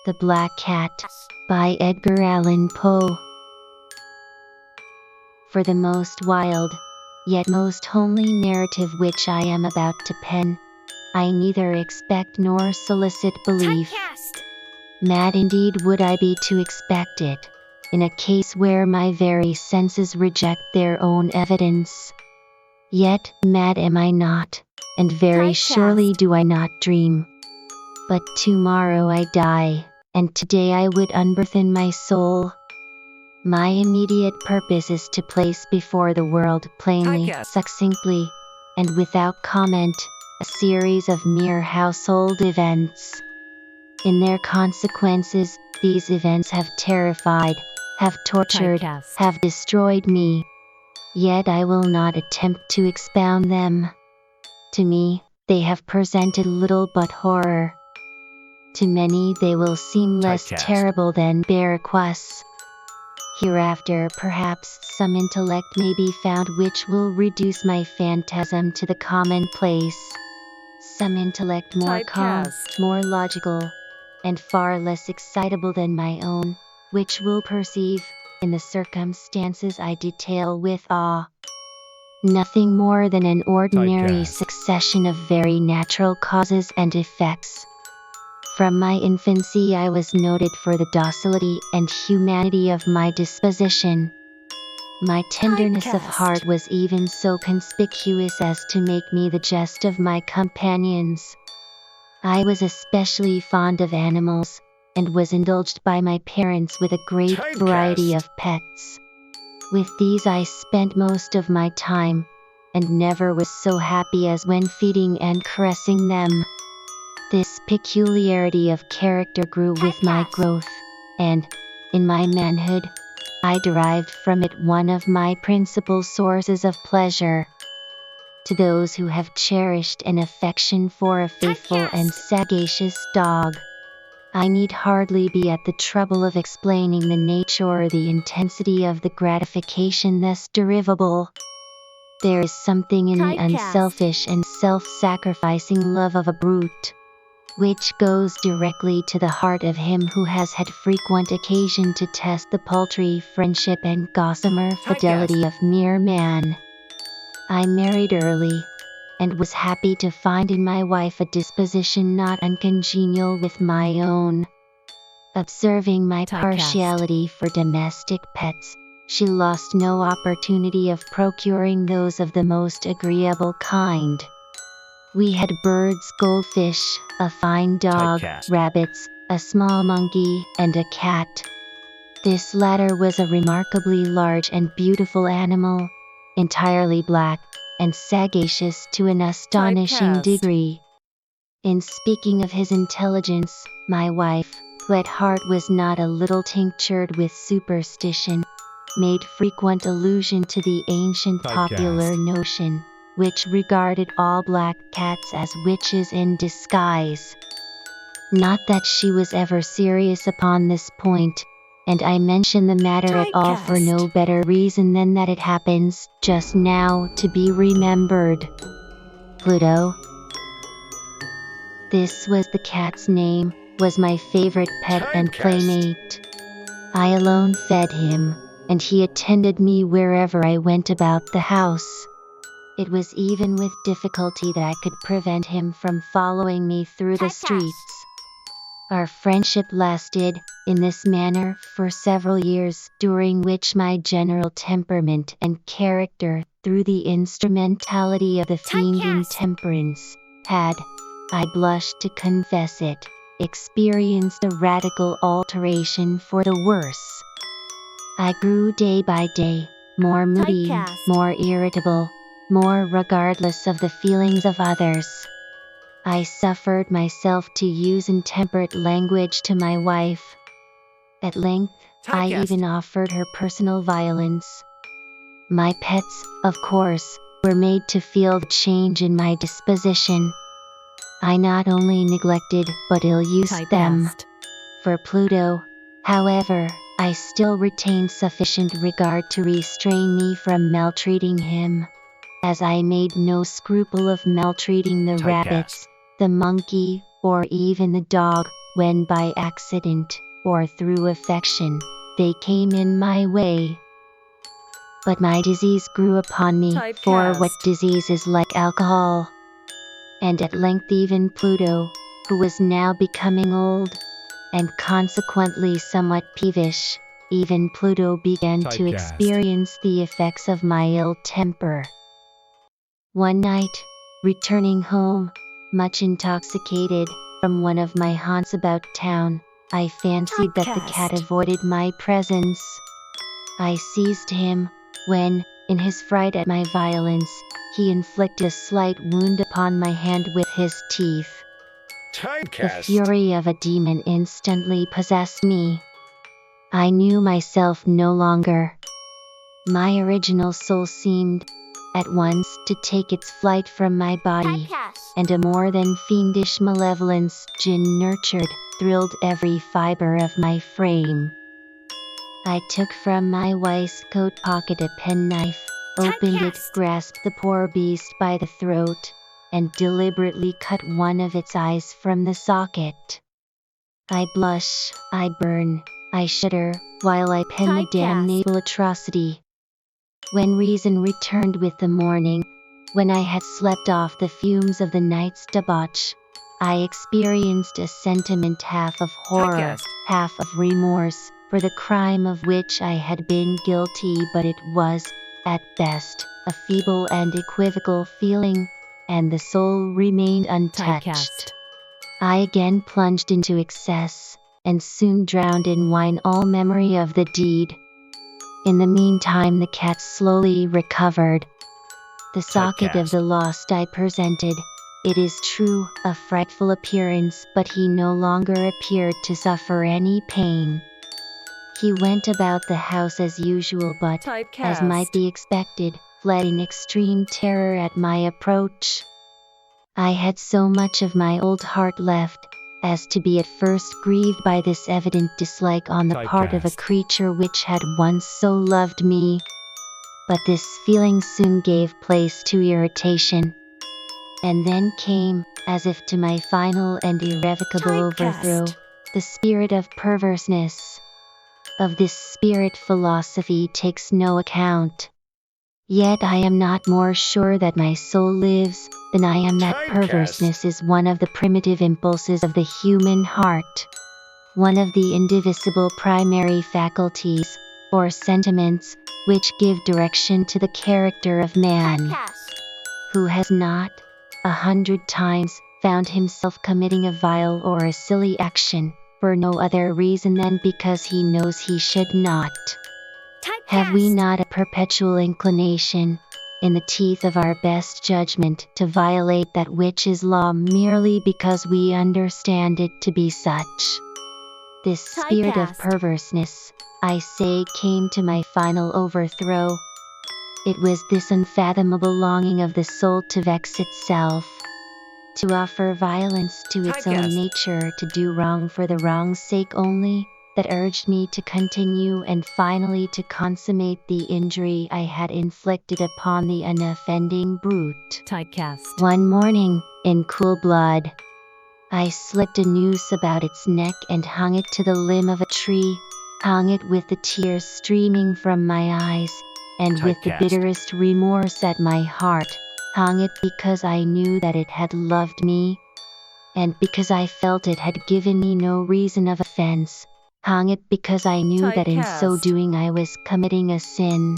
The Black Cat by Edgar Allan Poe. For the most wild, yet most homely narrative which I am about to pen, I neither expect nor solicit belief. Mad indeed would I be to expect it, in a case where my very senses reject their own evidence. Yet mad am I not, and very surely do I not dream. But tomorrow I die, and today I would unburthen my soul. My immediate purpose is to place before the world plainly, succinctly, and without comment, a series of mere household events. In their consequences, these events have terrified, have tortured, have destroyed me. Yet I will not attempt to expound them. To me, they have presented little but horror. To many they will seem less terrible than barracudas. Hereafter perhaps some intellect may be found which will reduce my phantasm to the commonplace. Some intellect more calm, more logical, and far less excitable than my own, which will perceive, in the circumstances I detail with awe, nothing more than an ordinary succession of very natural causes and effects. From my infancy I was noted for the docility and humanity of my disposition. My tenderness of heart was even so conspicuous as to make me the jest of my companions. I was especially fond of animals, and was indulged by my parents with a great variety of pets. With these I spent most of my time, and never was so happy as when feeding and caressing them. This peculiarity of character grew with my growth, and, in my manhood, I derived from it one of my principal sources of pleasure. To those who have cherished an affection for a faithful and sagacious dog, I need hardly be at the trouble of explaining the nature or the intensity of the gratification thus derivable. There is something in the unselfish and self-sacrificing love of a brute, which goes directly to the heart of him who has had frequent occasion to test the paltry friendship and gossamer fidelity of mere man. I married early, and was happy to find in my wife a disposition not uncongenial with my own. Observing my partiality for domestic pets, she lost no opportunity of procuring those of the most agreeable kind. We had birds, goldfish, a fine dog, rabbits, a small monkey, and a cat. This latter was a remarkably large and beautiful animal, entirely black, and sagacious to an astonishing degree. In speaking of his intelligence, my wife, who at heart was not a little tinctured with superstition, made frequent allusion to the ancient popular notion, which regarded all black cats as witches in disguise. Not that she was ever serious upon this point, and I mention the matter at all for no better reason than that it happens, just now, to be remembered. Pluto. This was the cat's name, was my favorite pet and playmate. I alone fed him, and he attended me wherever I went about the house. It was even with difficulty that I could prevent him from following me through the streets. Our friendship lasted, in this manner, for several years, during which my general temperament and character, through the instrumentality of the fiend intemperance, had, I blush to confess it, experienced a radical alteration for the worse. I grew day by day, more moody, more irritable, more regardless of the feelings of others. I suffered myself to use intemperate language to my wife. At length, I even offered her personal violence. My pets, of course, were made to feel the change in my disposition. I not only neglected but ill-used them. For Pluto, however, I still retained sufficient regard to restrain me from maltreating him, as I made no scruple of maltreating the rabbits, the monkey, or even the dog, when by accident, or through affection, they came in my way. But my disease grew upon me, for what disease is like alcohol? And at length even Pluto, who was now becoming old, and consequently somewhat peevish, even Pluto began to experience the effects of my ill temper. One night, returning home, much intoxicated, from one of my haunts about town, I fancied that the cat avoided my presence. I seized him, when, in his fright at my violence, he inflicted a slight wound upon my hand with his teeth. The fury of a demon instantly possessed me. I knew myself no longer. My original soul seemed, at once, to take its flight from my body, and a more than fiendish malevolence, gin-nurtured, thrilled every fiber of my frame. I took from my waistcoat pocket a penknife, opened it, grasped the poor beast by the throat, and deliberately cut one of its eyes from the socket. I blush, I burn, I shudder, while I pen the damnable atrocity. When reason returned with the morning, when I had slept off the fumes of the night's debauch, I experienced a sentiment half of horror, half of remorse, for the crime of which I had been guilty, but it was, at best, a feeble and equivocal feeling, and the soul remained untouched. I again plunged into excess, and soon drowned in wine all memory of the deed. In the meantime the cat slowly recovered. The socket of the lost eye presented, it is true, a frightful appearance, but he no longer appeared to suffer any pain. He went about the house as usual, but, as might be expected, fled in extreme terror at my approach. I had so much of my old heart left, as to be at first grieved by this evident dislike on the part of a creature which had once so loved me. But this feeling soon gave place to irritation. And then came, as if to my final and irrevocable overthrow, the spirit of perverseness. Of this spirit philosophy takes no account. Yet I am not more sure that my soul lives, than I am that perverseness is one of the primitive impulses of the human heart. One of the indivisible primary faculties, or sentiments, which give direction to the character of man. Who has not, 100 times, found himself committing a vile or a silly action, for no other reason than because he knows he should not? Have we not a perpetual inclination, in the teeth of our best judgment, to violate that which is law merely because we understand it to be such? This spirit of perverseness, I say, came to my final overthrow. It was this unfathomable longing of the soul to vex itself, to offer violence to its own nature, to do wrong for the wrong's sake only, that urged me to continue and finally to consummate the injury I had inflicted upon the unoffending brute. One morning, in cool blood, I slipped a noose about its neck and hung it to the limb of a tree, hung it with the tears streaming from my eyes, and with the bitterest remorse at my heart, hung it because I knew that it had loved me, and because I felt it had given me no reason of offense, hung it because I knew that in so doing I was committing a sin.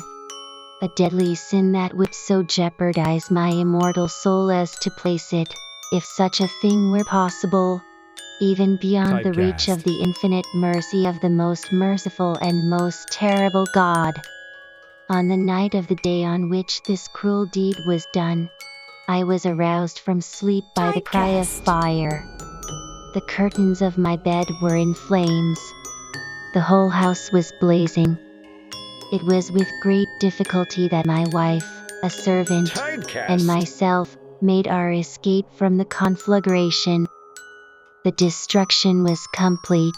A deadly sin that would so jeopardize my immortal soul as to place it, if such a thing were possible, even beyond the reach of the infinite mercy of the most merciful and most terrible God. On the night of the day on which this cruel deed was done, I was aroused from sleep by the cry of fire. The curtains of my bed were in flames. The whole house was blazing. It was with great difficulty that my wife, a servant, and myself made our escape from the conflagration. The destruction was complete.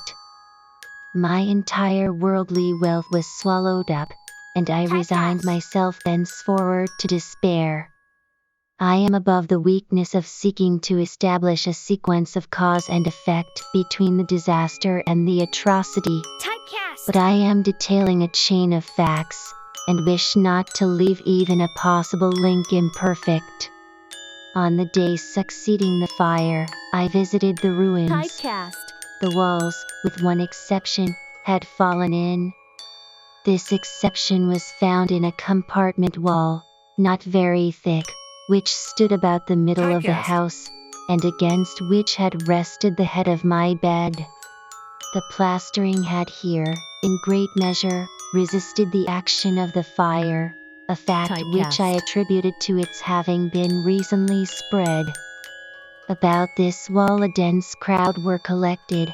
My entire worldly wealth was swallowed up, and I resigned myself thenceforward to despair. I am above the weakness of seeking to establish a sequence of cause and effect between the disaster and the atrocity. But I am detailing a chain of facts, and wish not to leave even a possible link imperfect. On the day succeeding the fire, I visited the ruins. The walls, with one exception, had fallen in. This exception was found in a compartment wall, not very thick, which stood about the middle of the house, and against which had rested the head of my bed. The plastering had here, in great measure, resisted the action of the fire, a fact which I attributed to its having been recently spread. About this wall a dense crowd were collected,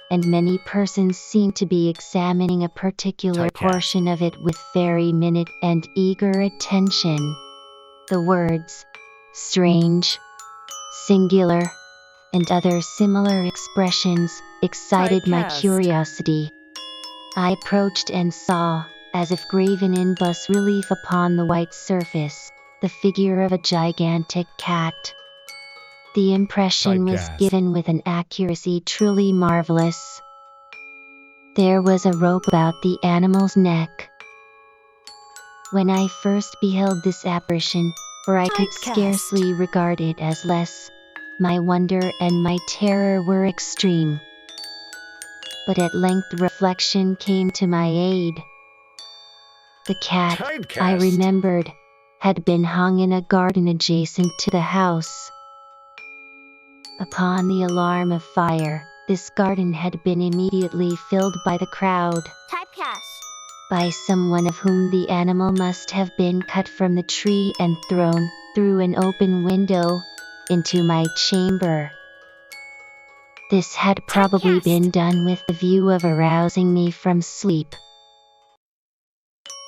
and many persons seemed to be examining a particular portion of it with very minute and eager attention. The words, strange, singular, and other similar expressions, excited my curiosity. I approached and saw, as if graven in bas-relief upon the white surface, the figure of a gigantic cat. The impression was given with an accuracy truly marvelous. There was a rope about the animal's neck. When I first beheld this apparition, for I could scarcely regard it as less, my wonder and my terror were extreme. But at length reflection came to my aid. The cat, I remembered, had been hung in a garden adjacent to the house. Upon the alarm of fire, this garden had been immediately filled by the crowd. By someone of whom the animal must have been cut from the tree and thrown, through an open window, into my chamber. This had probably been done with the view of arousing me from sleep.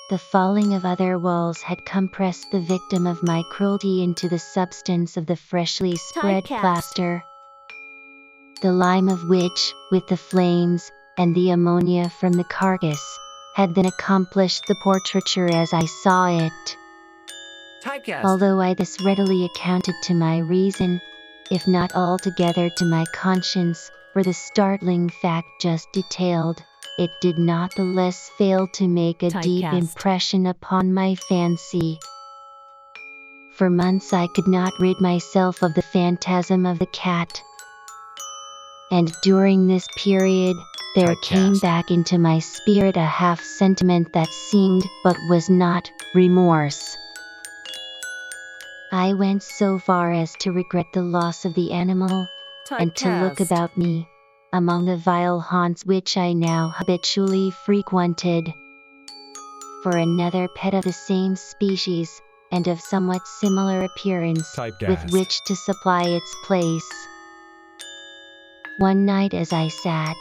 The falling of other walls had compressed the victim of my cruelty into the substance of the freshly spread plaster, the lime of which, with the flames, and the ammonia from the carcass, had then accomplished the portraiture as I saw it. Although I thus readily accounted to my reason, if not altogether to my conscience, for the startling fact just detailed, it did not the less fail to make a deep impression upon my fancy. For months I could not rid myself of the phantasm of the cat. And during this period, there came back into my spirit a half-sentiment that seemed, but was not, remorse. I went so far as to regret the loss of the animal, and to look about me, among the vile haunts which I now habitually frequented, for another pet of the same species, and of somewhat similar appearance, with which to supply its place. One night as I sat,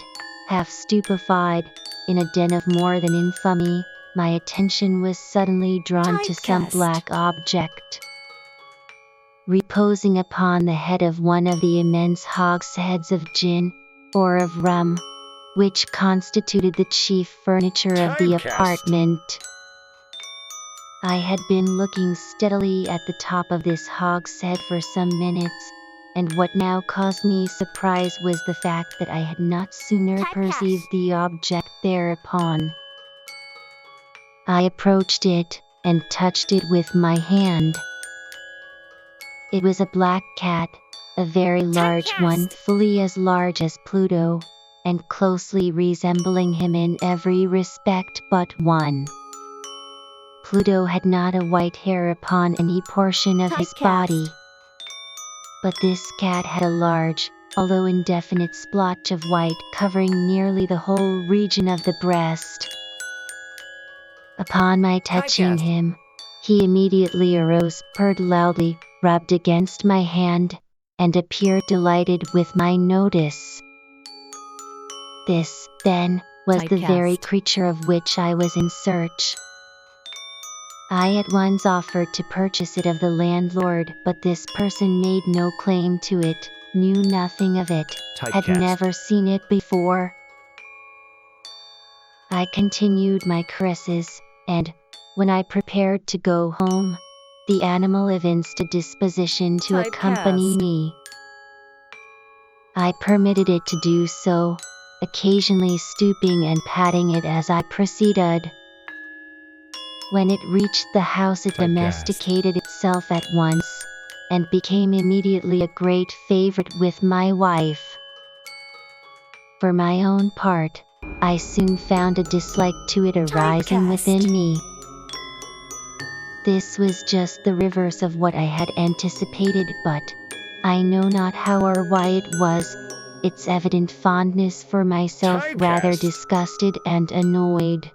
half stupefied, in a den of more than infamy, my attention was suddenly drawn to some black object, reposing upon the head of one of the immense hogsheads of gin, or of rum, which constituted the chief furniture of the apartment. I had been looking steadily at the top of this hogshead for some minutes, and what now caused me surprise was the fact that I had not sooner perceived the object thereupon. I approached it, and touched it with my hand. It was a black cat, a very large one, fully as large as Pluto, and closely resembling him in every respect but one. Pluto had not a white hair upon any portion of his body, but this cat had a large, although indefinite splotch of white covering nearly the whole region of the breast. Upon my touching him, he immediately arose, purred loudly, rubbed against my hand, and appeared delighted with my notice. This, then, was the very creature of which I was in search. I at once offered to purchase it of the landlord, but this person made no claim to it, knew nothing of it, had never seen it before. I continued my caresses, and, when I prepared to go home, the animal evinced a disposition to accompany me. I permitted it to do so, occasionally stooping and patting it as I proceeded. When it reached the house, it domesticated itself at once, and became immediately a great favorite with my wife. For my own part, I soon found a dislike to it arising within me. This was just the reverse of what I had anticipated, but I know not how or why it was, its evident fondness for myself rather disgusted and annoyed.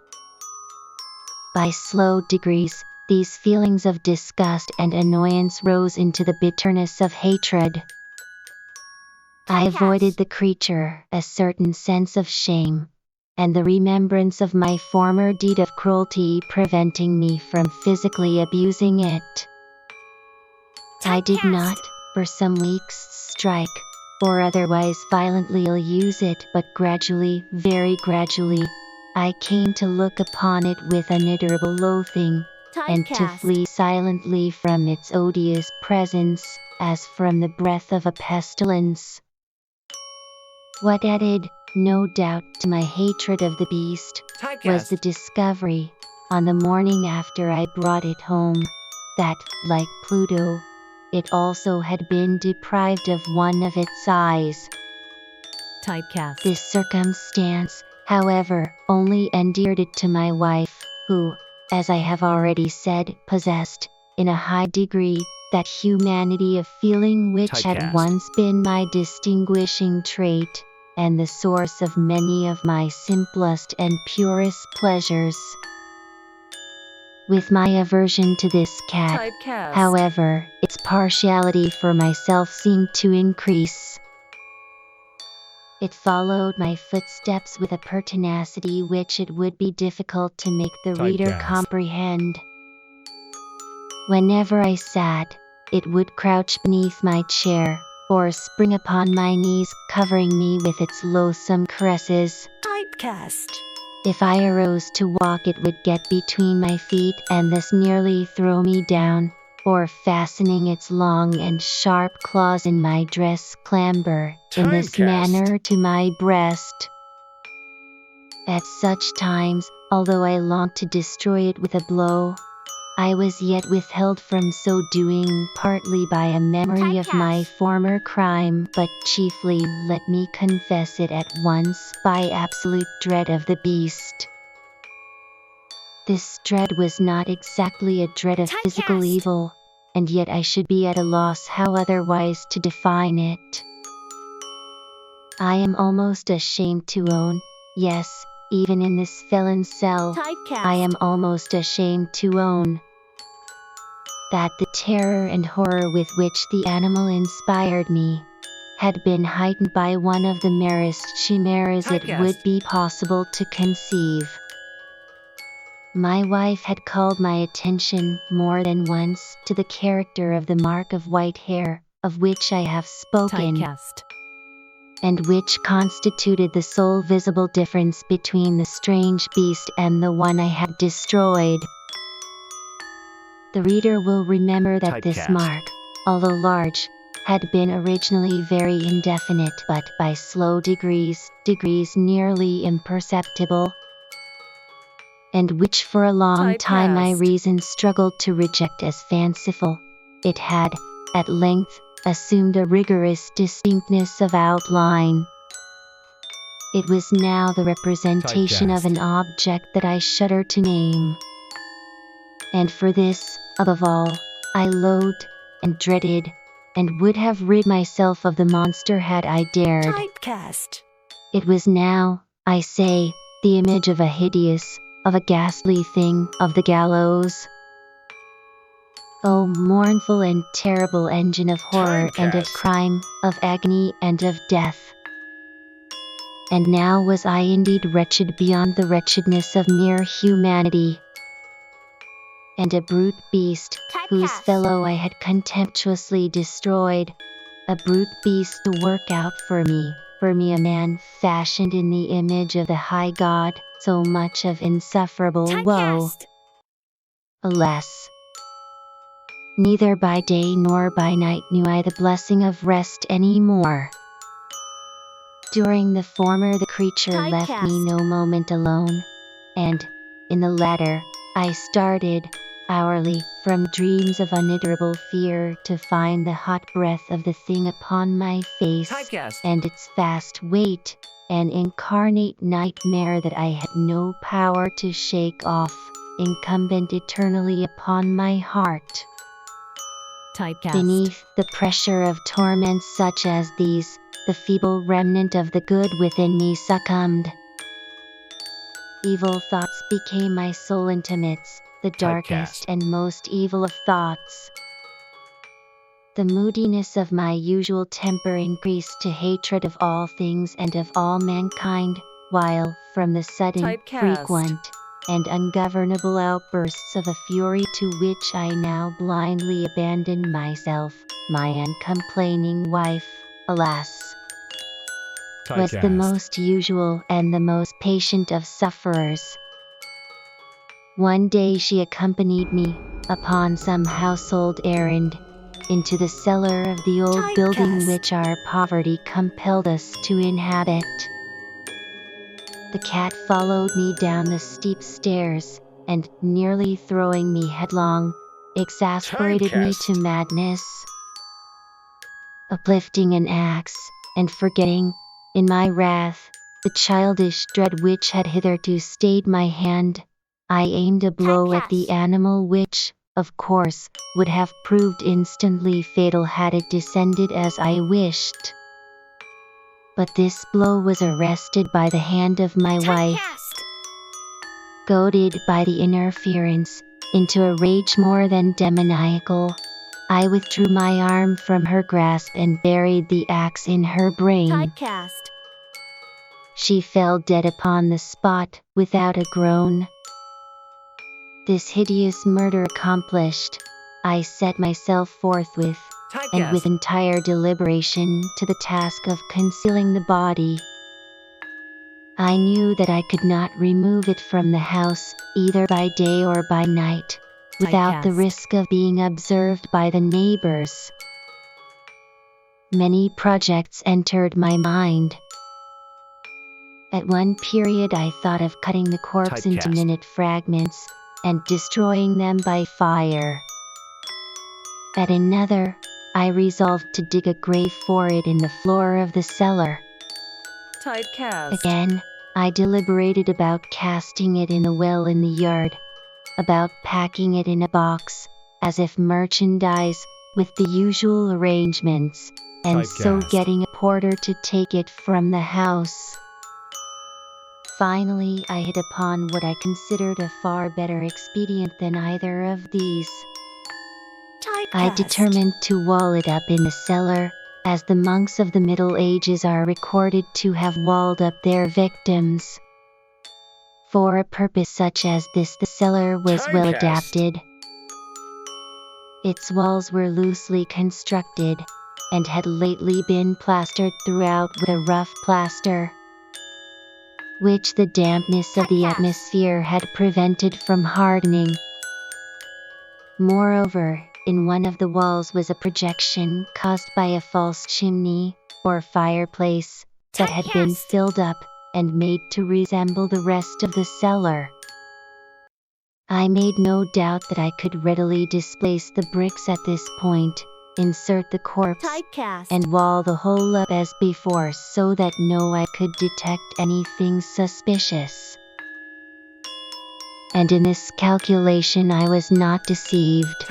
By slow degrees, these feelings of disgust and annoyance rose into the bitterness of hatred. I avoided the creature, a certain sense of shame, and the remembrance of my former deed of cruelty preventing me from physically abusing it. I did not, for some weeks, strike, or otherwise violently ill-use it, but gradually, very gradually, I came to look upon it with unutterable loathing, and to flee silently from its odious presence, as from the breath of a pestilence. What added, no doubt, to my hatred of the beast, was the discovery, on the morning after I brought it home, that, like Pluto, it also had been deprived of one of its eyes. This circumstance, however, only endeared it to my wife, who, as I have already said, possessed, in a high degree, that humanity of feeling which had once been my distinguishing trait, and the source of many of my simplest and purest pleasures. With my aversion to this cat, however, its partiality for myself seemed to increase. It followed my footsteps with a pertinacity which it would be difficult to make the reader comprehend. Whenever I sat, it would crouch beneath my chair, or spring upon my knees, covering me with its loathsome caresses. If I arose to walk, it would get between my feet and thus nearly throw me down, or fastening its long and sharp claws in my dress, clamber, in this manner, to my breast. At such times, although I longed to destroy it with a blow, I was yet withheld from so doing, partly by a memory of my former crime, but chiefly, let me confess it at once, by absolute dread of the beast. This dread was not exactly a dread of physical evil, and yet I should be at a loss how otherwise to define it. I am almost ashamed to own, yes, even in this felon's cell, I am almost ashamed to own, that the terror and horror with which the animal inspired me had been heightened by one of the merest chimeras it would be possible to conceive. My wife had called my attention more than once to the character of the mark of white hair, of which I have spoken, and which constituted the sole visible difference between the strange beast and the one I had destroyed. The reader will remember that this mark, although large, had been originally very indefinite, but by slow degrees nearly imperceptible, and which for a long time my reason struggled to reject as fanciful. It had, at length, assumed a rigorous distinctness of outline. It was now the representation of an object that I shudder to name. And for this, above all, I loathed, and dreaded, and would have rid myself of the monster had I dared. It was now, I say, the image of a hideous, of a ghastly thing, of the gallows. O mournful and terrible engine of horror and of crime, of agony and of death! And now was I indeed wretched beyond the wretchedness of mere humanity, and a brute beast, whose fellow I had contemptuously destroyed, a brute beast to work out for me a man fashioned in the image of the high God, so much of insufferable woe. Alas! Neither by day nor by night knew I the blessing of rest any more. During the former the creature left me no moment alone, and, in the latter, I started, hourly, from dreams of unutterable fear to find the hot breath of the thing upon my face, and its fast weight, an incarnate nightmare that I had no power to shake off, incumbent eternally upon my heart. Beneath the pressure of torments such as these, the feeble remnant of the good within me succumbed. Evil thoughts became my sole intimates, the darkest and most evil of thoughts. The moodiness of my usual temper increased to hatred of all things and of all mankind, while, from the sudden, frequent, and ungovernable outbursts of a fury to which I now blindly abandoned myself, my uncomplaining wife, alas, was the most usual and the most patient of sufferers. One day she accompanied me, upon some household errand, into the cellar of the old building which our poverty compelled us to inhabit. The cat followed me down the steep stairs, and, nearly throwing me headlong, exasperated me to madness. Uplifting an axe, and forgetting, in my wrath, the childish dread which had hitherto stayed my hand, I aimed a blow at the animal which, of course, would have proved instantly fatal had it descended as I wished. But this blow was arrested by the hand of my wife. Goaded by the interference, into a rage more than demoniacal, I withdrew my arm from her grasp and buried the axe in her brain. She fell dead upon the spot, without a groan. This hideous murder accomplished, I set myself forthwith, and with entire deliberation, to the task of concealing the body. I knew that I could not remove it from the house, either by day or by night, without the risk of being observed by the neighbors. Many projects entered my mind. At one period I thought of cutting the corpse into minute fragments, and destroying them by fire. At another, I resolved to dig a grave for it in the floor of the cellar. Again, I deliberated about casting it in a well in the yard, about packing it in a box, as if merchandise, with the usual arrangements, and so getting a porter to take it from the house. Finally, I hit upon what I considered a far better expedient than either of these. I determined to wall it up in the cellar, as the monks of the Middle Ages are recorded to have walled up their victims. For a purpose such as this the cellar was well adapted. Its walls were loosely constructed, and had lately been plastered throughout with a rough plaster, which the dampness of the atmosphere had prevented from hardening. Moreover, in one of the walls was a projection caused by a false chimney, or fireplace, that had been filled up, and made to resemble the rest of the cellar. I made no doubt that I could readily displace the bricks at this point, insert the corpse, and wall the whole up as before so that no eye could detect anything suspicious. And in this calculation I was not deceived.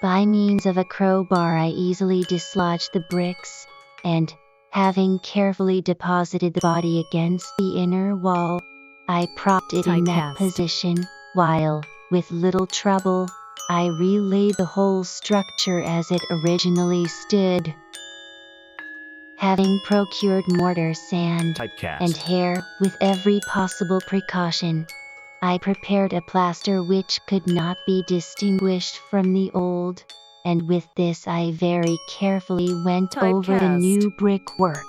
By means of a crowbar I easily dislodged the bricks, and, having carefully deposited the body against the inner wall, I propped it in that position, while, with little trouble, I relaid the whole structure as it originally stood. Having procured mortar, sand, and hair, with every possible precaution, I prepared a plaster which could not be distinguished from the old, and with this I very carefully went over the new brickwork.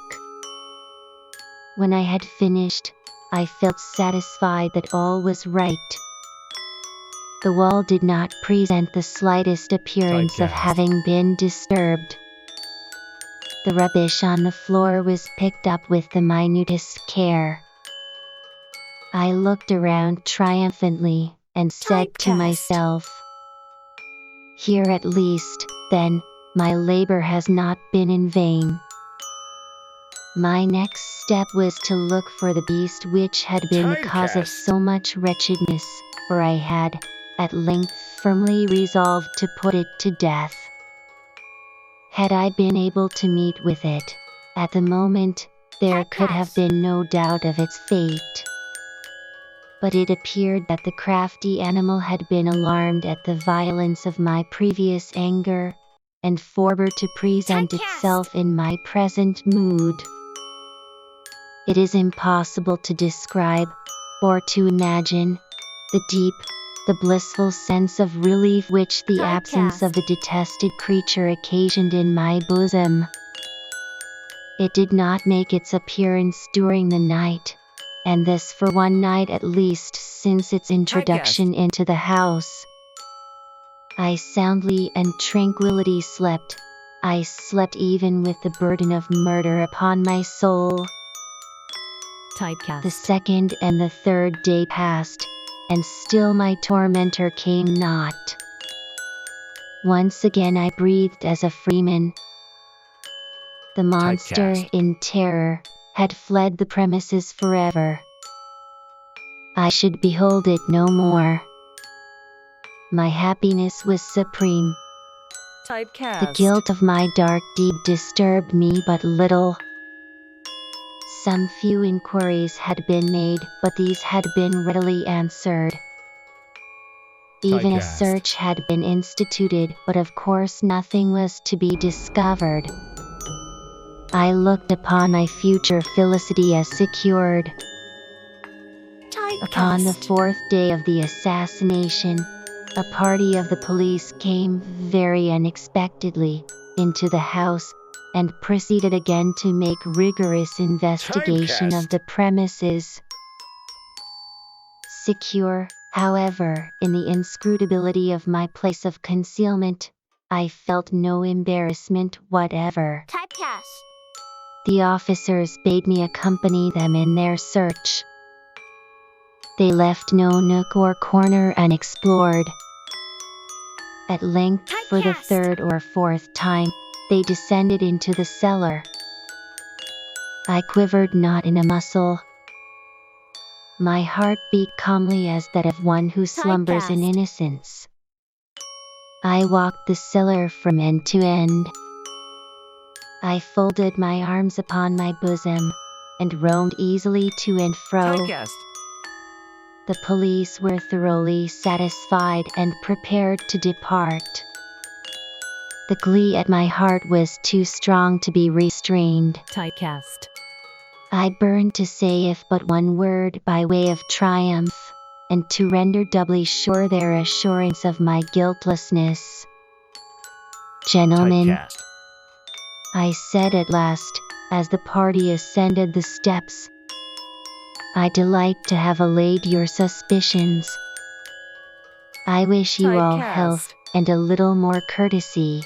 When I had finished, I felt satisfied that all was right. The wall did not present the slightest appearance of having been disturbed. The rubbish on the floor was picked up with the minutest care. I looked around triumphantly and said to myself, "Here at least, then, my labor has not been in vain." My next step was to look for the beast which had been the cause of so much wretchedness, for I had, at length, firmly resolved to put it to death. Had I been able to meet with it, at the moment, there could have been no doubt of its fate. But it appeared that the crafty animal had been alarmed at the violence of my previous anger, and forbore to present itself in my present mood. It is impossible to describe, or to imagine, the deep, the blissful sense of relief which the absence of the detested creature occasioned in my bosom. It did not make its appearance during the night, and this for one night at least since its introduction into the house. I soundly and tranquilly slept. I slept even with the burden of murder upon my soul. The second and the third day passed, and still my tormentor came not. Once again I breathed as a freeman. The monster, in terror, had fled the premises forever. I should behold it no more. My happiness was supreme. The guilt of my dark deed disturbed me but little. Some few inquiries had been made, but these had been readily answered. Even a search had been instituted, but of course nothing was to be discovered. I looked upon my future felicity as secured. Upon the fourth day of the assassination, a party of the police came very unexpectedly into the house and proceeded again to make rigorous investigation of the premises. Secure, however, in the inscrutability of my place of concealment, I felt no embarrassment whatever. The officers bade me accompany them in their search. They left no nook or corner unexplored. At length, for the third or fourth time, they descended into the cellar. I quivered not in a muscle. My heart beat calmly as that of one who slumbers in innocence. I walked the cellar from end to end. I folded my arms upon my bosom, and roamed easily to and fro. The police were thoroughly satisfied and prepared to depart. The glee at my heart was too strong to be restrained. I burned to say if but one word by way of triumph, and to render doubly sure their assurance of my guiltlessness. "Gentlemen," I said at last, as the party ascended the steps, "I delight to have allayed your suspicions. I wish you all health, and a little more courtesy.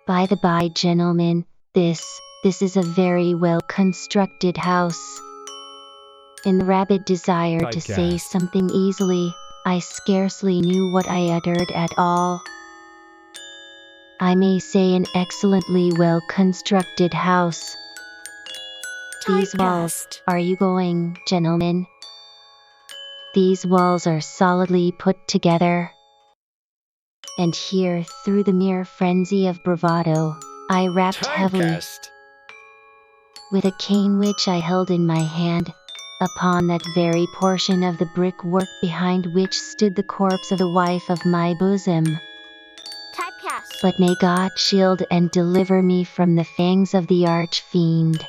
By the by, gentlemen, this is a very well-constructed house." In the rabid desire to say something easily, I scarcely knew what I uttered at all. I may say an excellently well-constructed house. These walls, are you going, gentlemen? These walls are solidly put together. And here, through the mere frenzy of bravado, I rapped heavily, with a cane which I held in my hand, upon that very portion of the brickwork behind which stood the corpse of the wife of my bosom. But may God shield and deliver me from the fangs of the arch-fiend.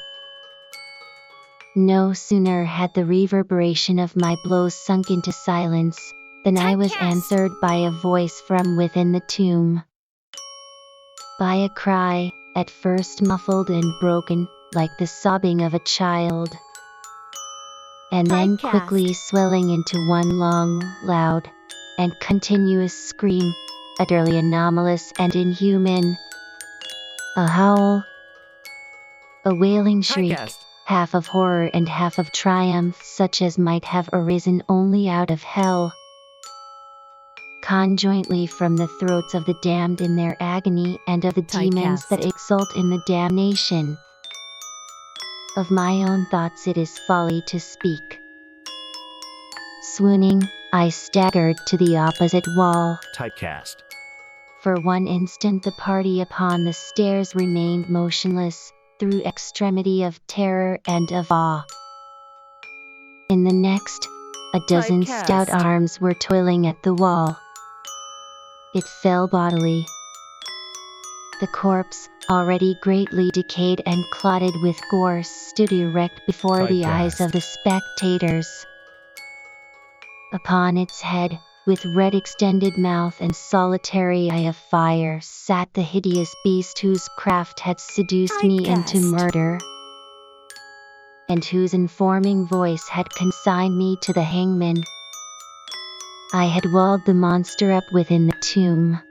No sooner had the reverberation of my blows sunk into silence, than I was answered by a voice from within the tomb. By a cry, at first muffled and broken, like the sobbing of a child, and then quickly swelling into one long, loud, and continuous scream, utterly anomalous and inhuman. A howl, a wailing shriek, half of horror and half of triumph, such as might have arisen only out of hell, conjointly from the throats of the damned in their agony and of the demons that exult in the damnation. Of my own thoughts it is folly to speak. Swooning, I staggered to the opposite wall. Typecast. For one instant the party upon the stairs remained motionless, through extremity of terror and of awe. In the next, a dozen stout arms were toiling at the wall. It fell bodily. The corpse, already greatly decayed and clotted with gore, stood erect before the eyes of the spectators. Upon its head, with red extended mouth and solitary eye of fire, sat the hideous beast whose craft had seduced me into murder, and whose informing voice had consigned me to the hangman. I had walled the monster up within the tomb.